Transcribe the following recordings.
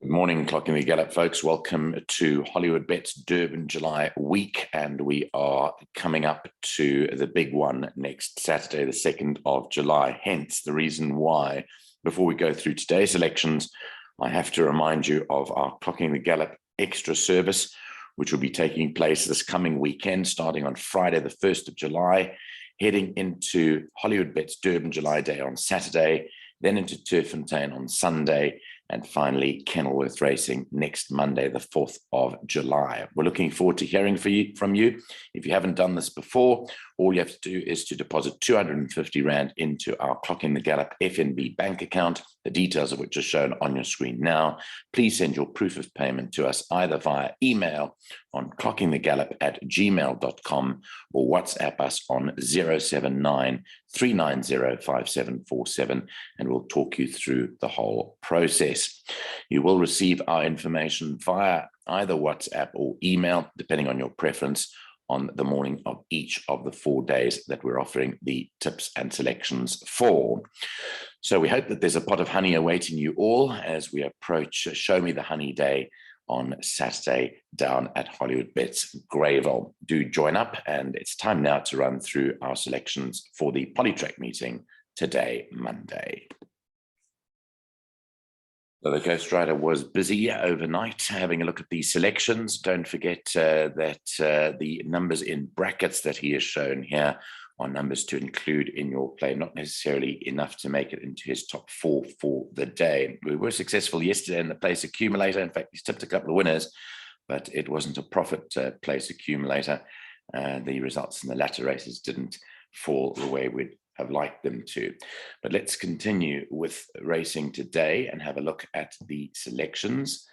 Good morning, Clocking the Gallop, folks. Welcome to Hollywoodbets Durban July week, and we are coming up to the big one next Saturday, the 2nd of July. Hence the reason why, before we go through today's selections, I have to remind you of our Clocking the Gallop extra service, which will be taking place this coming weekend, starting on Friday, the 1st of July, heading into Hollywoodbets Durban July Day on Saturday, then into Turffontein on Sunday, and finally Kenilworth Racing next Monday, the 4th of July. We're looking forward to hearing from you. If you haven't done this before, all you have to do is to deposit 250 Rand into our Clocking the Gallop FNB bank account, the details of which are shown on your screen now. Please send your proof of payment to us either via email on clockingthegallop@gmail.com or WhatsApp us on 079 390 5747, and we'll talk you through the whole process. You will receive our information via either WhatsApp or email, depending on your preference, on the morning of each of the 4 days that we're offering the tips and selections for. So we hope that there's a pot of honey awaiting you all as we approach Show Me the Honey Day on Saturday down at Hollywoodbets Greyville. Do join up, and it's time now to run through our selections for the Polytrack meeting today, Monday. So the Ghost Rider was busy overnight having a look at the selections. Don't forget that the numbers in brackets that he has shown here are numbers to include in your play, not necessarily enough to make it into his top 4 for the day. We were successful yesterday in the place accumulator. In fact, he's tipped a couple of winners, but it wasn't a profit place accumulator. The results in the latter races didn't fall the way we'd have liked them to. But let's continue with racing today and have a look at the selections.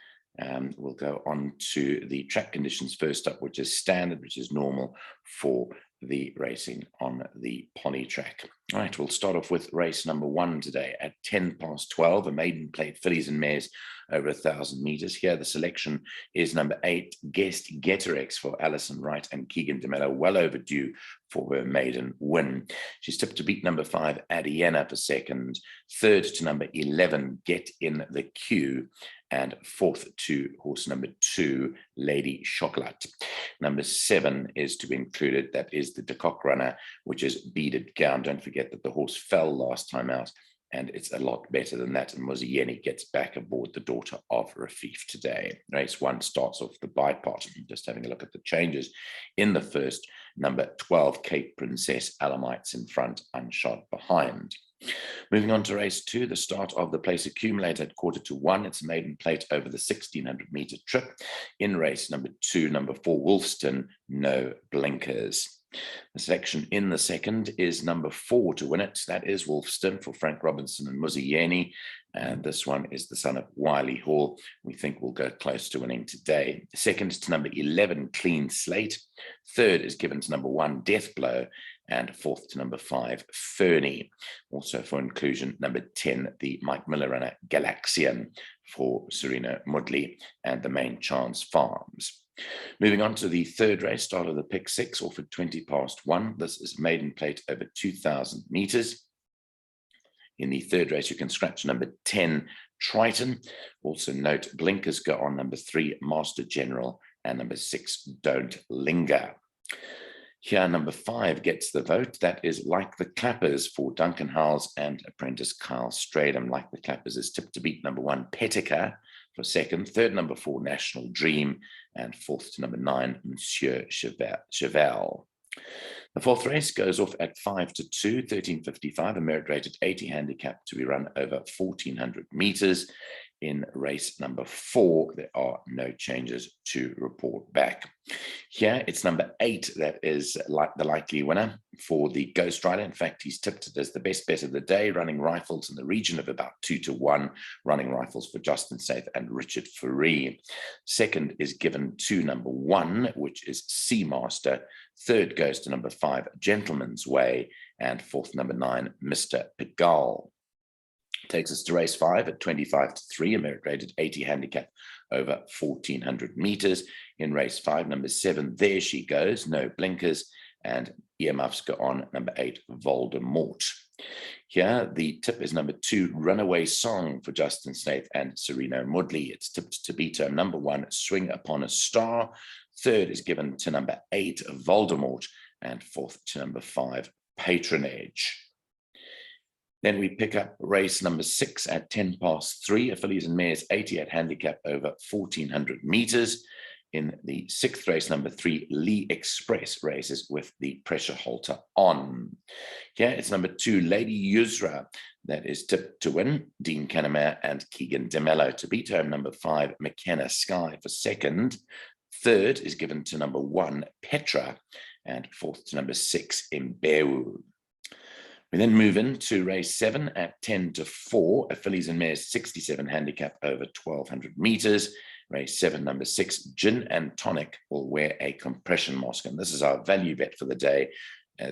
We'll go on to the track conditions first up, which is standard, which is normal for the racing on the Polytrack. All right, we'll start off with race number 1 today at 12:10, a maiden plate fillies and mares over 1,000 meters. Here the selection is number 8, Guest Getterex for Alison Wright and Keegan DeMello, well overdue for her maiden win. She's tipped to beat number 5, Adiana, for second, third to number 11, Get in the Queue, and fourth to horse number 2, Lady Chocolat. Number 7 is to be included. That is the De Kock runner, which is Beaded Gown. Don't forget that the horse fell last time out, and it's a lot better than that. And Mozieni gets back aboard the Daughter of Rafif today. Race 1 starts off the bipod. Just having a look at the changes. In the first, number 12, Cape Princess, Alamites in front, Unshod behind. Moving on to race 2, the start of the place accumulator at 1:45. It's a maiden plate over the 1,600-meter trip. In race number 2, number 4, Wolfston, No Blinkers. The selection in the second is number 4 to win it. That is Wolfston for Frank Robinson and Muzieni. And this one is the son of Wiley Hall. We think we'll go close to winning today. The second is to number 11, Clean Slate. Third is given to number 1, Death Blow. And fourth to number 5, Fernie. Also for inclusion, number 10, the Mike Miller runner, Galaxian for Serena Mudley and the Main Chance Farms. Moving on to the third race, start of the pick 6, off at 1:20. This is maiden plate over 2,000 meters. In the third race, you can scratch number 10, Triton. Also note blinkers go on number 3, Master General, and number 6, Don't Linger. Here, number 5 gets the vote. That is Like the Clappers for Duncan Howells and apprentice Kyle Stradham. Like the Clappers is tipped to beat number 1, Petiker, for second. Third, number 4, National Dream. And fourth to number 9, Monsieur Cheval. The fourth race goes off at 5:2, 13:55, a merit-rated 80 handicap to be run over 1,400 meters. In race number 4, there are no changes to report back. Here, it's number 8 that is like the likely winner for the Ghost Rider. In fact, he's tipped it as the best bet of the day, running rifles in the region of about 2-1, running rifles for Justin Saith and Richard Faree. Second is given to number 1, which is Seamaster. Third goes to number 5, Gentleman's Way, and fourth, number 9, Mr. Pigalle. Takes us to race 5 at 25:3, a merit-rated 80 handicap over 1,400 meters. In race 5, number 7, There She Goes, No Blinkers, and earmuffs go on number 8, Voldemort. Here, the tip is number 2, Runaway Song for Justin Snaith and Serena Mudley. It's tipped to beat number 1, Swing Upon a Star. Third is given to number 8, Voldemort. And fourth to number 5, Patronage. Then we pick up race number 6 at 3:10, a fillies and mares 80 at handicap over 1,400 meters. In the 6th race, number 3, Lee Express races with the pressure halter on. Here it's number 2, Lady Yusra, that is tipped to win. Dean Canamere and Keegan DeMello to beat home. Number 5, McKenna Sky for second. Third is given to number 1, Petra, and fourth to number 6, Imbewu. We then move into race 7 at 10:4, a fillies and mares 67 handicap over 1,200 meters. Race 7, number 6, Gin and Tonic will wear a compression mask, and this is our value bet for the day.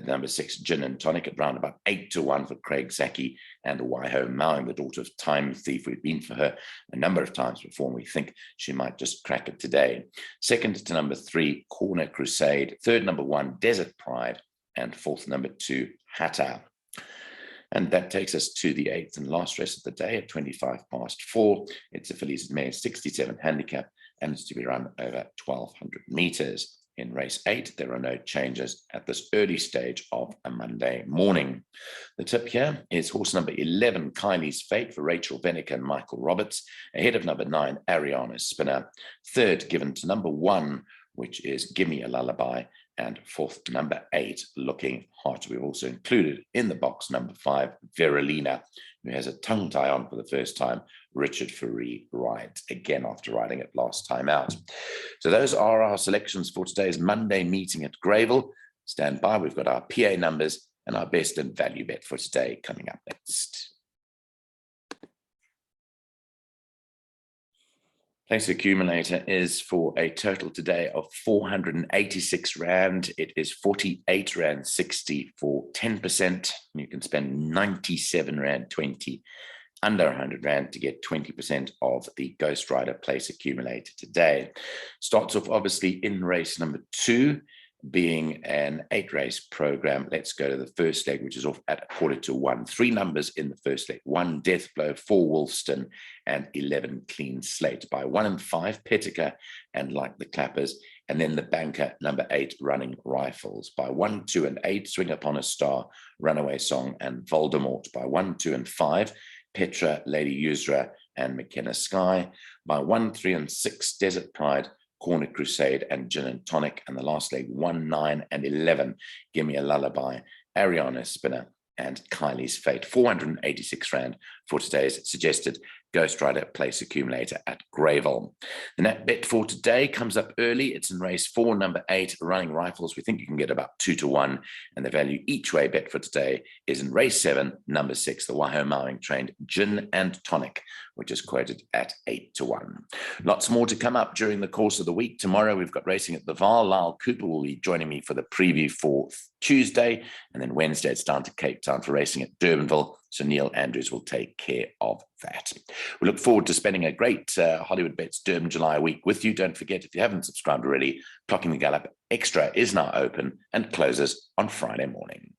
Number 6, Gin and Tonic at round about 8-1 for Craig Zaki and Waiho Mowing, the daughter of Time Thief. We've been for her a number of times before, and we think she might just crack it today. Second to number 3, Corner Crusade. Third, number 1, Desert Pride. And fourth, number 2, Hatta. And that takes us to the 8th and last race of the day at 4:25. It's a fillies and mares 67 handicap, and it's to be run over 1,200 meters. In race 8, there are no changes at this early stage of a Monday morning. The tip here is horse number 11, Kylie's Fate, for Rachel Vennick and Michael Roberts, ahead of number 9, Ariana Spinner. Third, given to number 1, which is Gimme a Lullaby, and fourth, number 8, Looking Hot. We've also included in the box number 5, Verolina, who has a tongue tie on for the first time. Richard Furey rides again after riding it last time out. So those are our selections for today's Monday meeting at Greyville. Stand by, we've got our PA numbers and our best and value bet for today coming up next. Place accumulator is for a total today of 486 Rand. It is 48 Rand 60 for 10%. You can spend 97 Rand 20 under 100 Rand to get 20% of the Ghost Rider place accumulator today. Starts off obviously in race number 2, being an 8-race program. Let's go to the first leg, which is off at 1:45. 3 numbers in the first leg: 1 Death Blow, 4 Wolfston, and 11 Clean Slate. By 1 and 5, Petica and Like the Clappers, and then the banker number 8, Running Rifles. By 1, 2, and 8, Swing Upon a Star, Runaway Song, and Voldemort. By 1, 2, and 5, Petra, Lady Yusra, and McKenna Sky. By 1, 3, and 6, Desert Pride, Corner Crusade, and Gin and Tonic. And the last leg, 1, 9, and 11, Gimme a Lullaby, Ariana Spinner, and Kylie's Fate. 486 Rand for today's suggested Ghost Rider place accumulator at Greyville. The net bet for today comes up early. It's in race 4, number 8, Running Rifles. We think you can get about 2-1, and the value each way bet for today is in race 7, number 6, the Waiho Mowing trained Gin and Tonic, which is quoted at 8-1. Lots more to come up during the course of the week. Tomorrow we've got racing at the Vaal. Lyle Cooper will be joining me for the preview for Tuesday, and then Wednesday it's down to Cape Town for racing at Durbanville. So Neil Andrews will take care of that. We look forward to spending a great Hollywoodbets Durban July week with you. Don't forget, if you haven't subscribed already, Clocking the Gallop Extra is now open and closes on Friday morning.